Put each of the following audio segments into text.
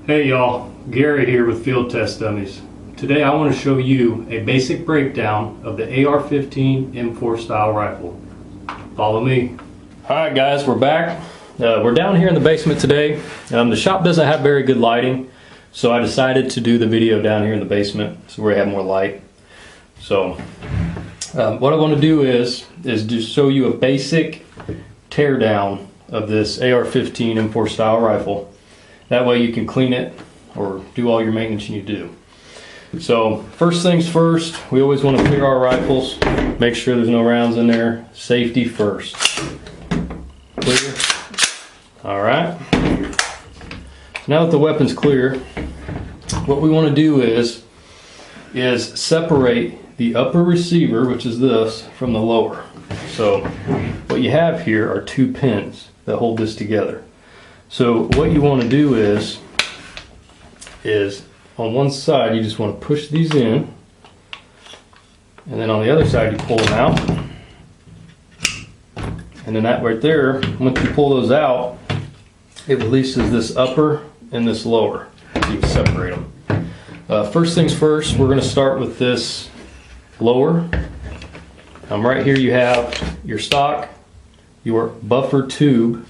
Hey y'all, Gary here with Field Test Dummies. Today I want to show you a basic breakdown of the Ar15 M4 style rifle. Follow me. Alright guys, we're back. We're down here in the basement today. The shop doesn't have very good lighting, so I decided to do the video down here in the basement so we have more light. So what I want to do is just show you a basic teardown of this Ar15 M4 style rifle. That way you can clean it or do all your maintenance you need to do. So first things first, we always want to clear our rifles, make sure there's no rounds in there. Safety first. Clear. Alright. Now that the weapon's clear, what we want to do is separate the upper receiver, which is this, from the lower. So what you have here are two pins that hold this together. So what you want to do is on one side you just want to push these in, and then on the other side you pull them out, and then that right there, once you pull those out, it releases this upper and this lower. So you can separate them. First things first, we're going to start with this lower. Right here you have your stock, your buffer tube,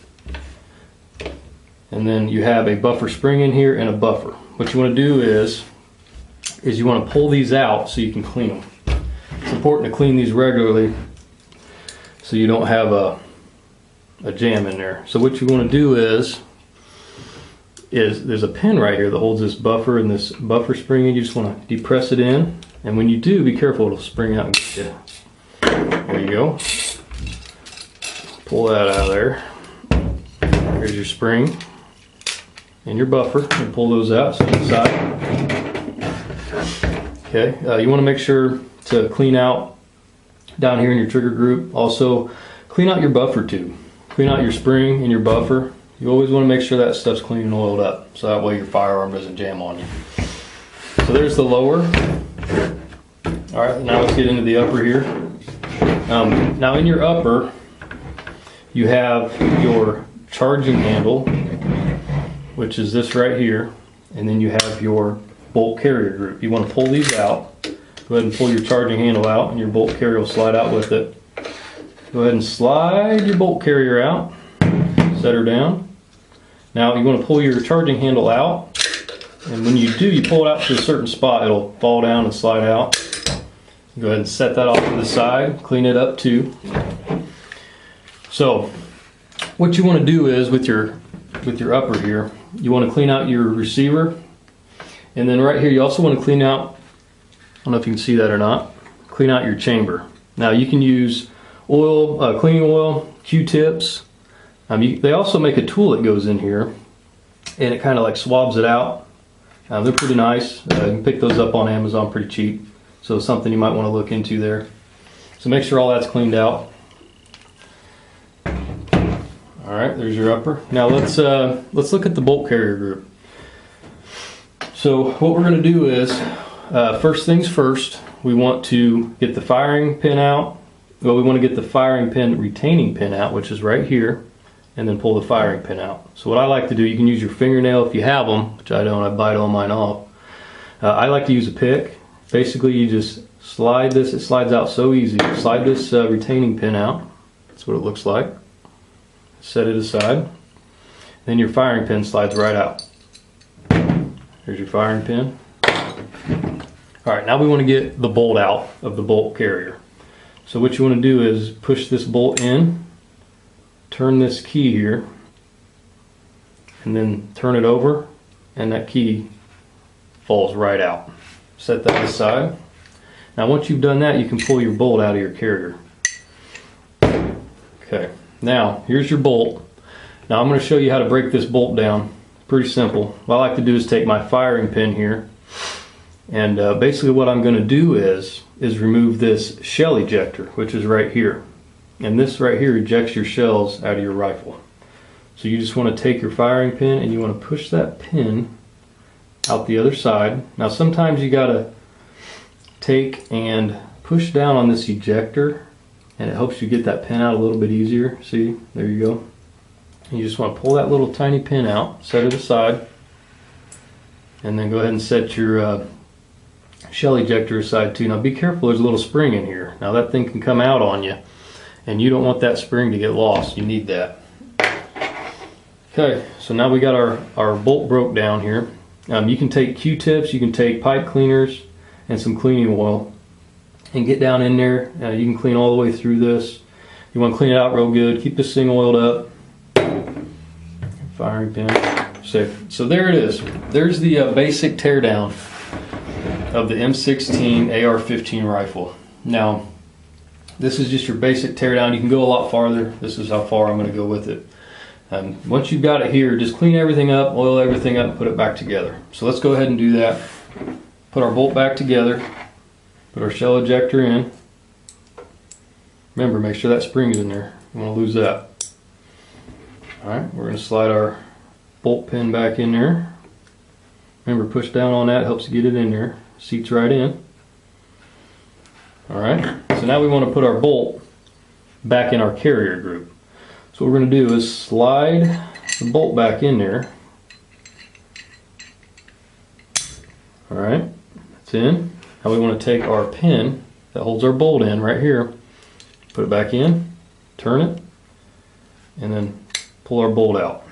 and then you have a buffer spring in here and a buffer. What you want to do is you want to pull these out so you can clean them. It's important to clean these regularly so you don't have a jam in there. So what you want to do is there's a pin right here that holds this buffer and this buffer spring, and you just want to depress it in, and when you do, be careful, it'll spring out and get you. There you go. Pull that out of there. Here's your spring and your buffer, and pull those out to the side. Okay, you want to make sure to clean out down here in your trigger group. Also, clean out your buffer tube. Clean out your spring and your buffer. You always want to make sure that stuff's clean and oiled up, so that way your firearm doesn't jam on you. So there's the lower. Alright, now let's get into the upper here. Now in your upper, you have your charging handle, which is this right here, and then you have your bolt carrier group. You want to pull these out. Go ahead and pull your charging handle out, and your bolt carrier will slide out with it. Go ahead and slide your bolt carrier out. Set her down. Now you want to pull your charging handle out, and when you do, you pull it out to a certain spot. It'll fall down and slide out. Go ahead and set that off to the side. Clean it up too. So what you want to do is with your upper here, you want to clean out your receiver, and then right here you also want to clean out, I don't know if you can see that or not, clean out your chamber. Now you can use oil, cleaning oil, Q-tips. They also make a tool that goes in here, and it kind of like swabs it out. They're pretty nice. You can pick those up on Amazon pretty cheap, so it's something you might want to look into there. So make sure all that's cleaned out. Alright, there's your upper. Now let's look at the bolt carrier group. So what we're going to do is, first things first, we want to get the firing pin out. Well, we want to get the firing pin retaining pin out, which is right here, and then pull the firing pin out. So what I like to do, you can use your fingernail if you have them, which I don't, I bite all mine off. I like to use a pick. Basically you just slide this, it slides out so easy. Slide this retaining pin out. That's what it looks like. Set it aside. Then your firing pin slides right out. Here's your firing pin. Alright, now we want to get the bolt out of the bolt carrier. So what you want to do is push this bolt in, turn this key here, and then turn it over, and that key falls right out. Set that aside. Now once you've done that, you can pull your bolt out of your carrier. Okay. Now, here's your bolt. Now I'm going to show you how to break this bolt down. Pretty simple. What I like to do is take my firing pin here, and basically what I'm going to do is remove this shell ejector, which is right here. And this right here ejects your shells out of your rifle. So you just want to take your firing pin and you want to push that pin out the other side. Now sometimes you got to take and push down on this ejector, and it helps you get that pin out a little bit easier. See, there you go. You just want to pull that little tiny pin out, set it aside, And then go ahead and set your shell ejector aside too. Now be careful, there's a little spring in here. Now that thing can come out on you, and you don't want that spring to get lost. You need that. Okay, so now we got our bolt broke down here. You can take Q-tips, you can take pipe cleaners, and some cleaning oil, and get down in there. You can clean all the way through this. You want to clean it out real good. Keep this thing oiled up. Firing pin. So there it is. There's the basic teardown of the M16 AR-15 rifle. Now, this is just your basic teardown. You can go a lot farther. This is how far I'm going to go with it. Once you've got it here, just clean everything up, oil everything up, and put it back together. So let's go ahead and do that. Put our bolt back together. Put our shell ejector in. Remember, make sure that spring is in there. You don't want to lose that. Alright, we're going to slide our bolt pin back in there. Remember, push down on that, helps you get it in there. Seats right in. Alright, so now we want to put our bolt back in our carrier group. So what we're going to do is slide the bolt back in there. Alright, that's in. Now we want to take our pin that holds our bolt in right here, put it back in, turn it, and then pull our bolt out.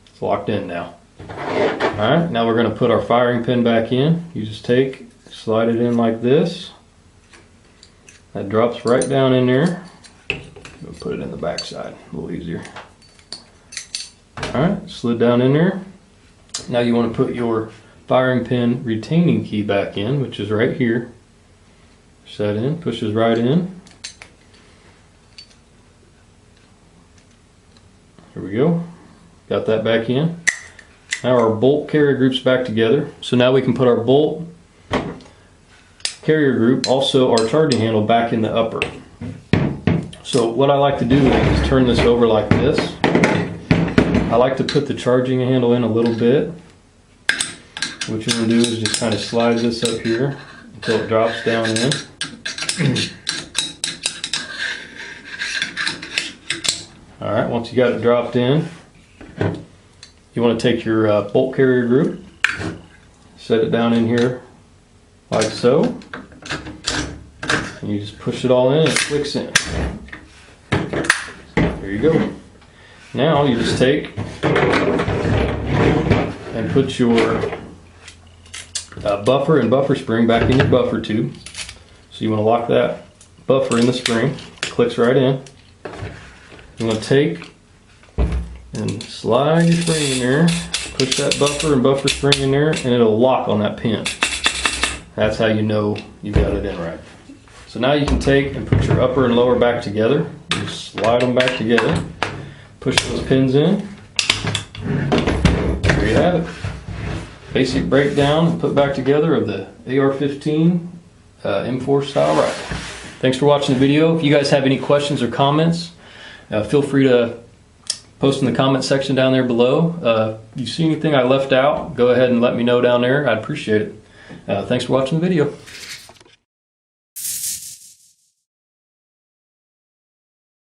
It's locked in now. Alright, now we're going to put our firing pin back in. You just slide it in like this. That drops right down in there. We'll put it in the back side, a little easier. Alright, slid down in there. Now you want to put your firing pin retaining key back in, which is right here. Push that in, pushes right in. Here we go. Got that back in. Now our bolt carrier group's back together. So now we can put our bolt carrier group, also our charging handle, back in the upper. So what I like to do is turn this over like this. I like to put the charging handle in a little bit. What you're going to do is just kind of slide this up here until it drops down in. Alright, once you got it dropped in, you want to take your bolt carrier group, set it down in here like so, and you just push it all in and it clicks in. There you go. Now you just take and put your buffer and buffer spring back in your buffer tube. So you want to lock that buffer in the spring, clicks right in. You want to take and slide your spring in there, push that buffer and buffer spring in there, and it'll lock on that pin. That's how you know you got it in right. So now you can take and put your upper and lower back together. You just slide them back together, push those pins in. There you have it. Basic breakdown and put back together of the AR-15 M4 style rifle. Thanks for watching the video. If you guys have any questions or comments, feel free to post in the comment section down there below. If you see anything I left out, go ahead and let me know down there. I'd appreciate it. Thanks for watching the video.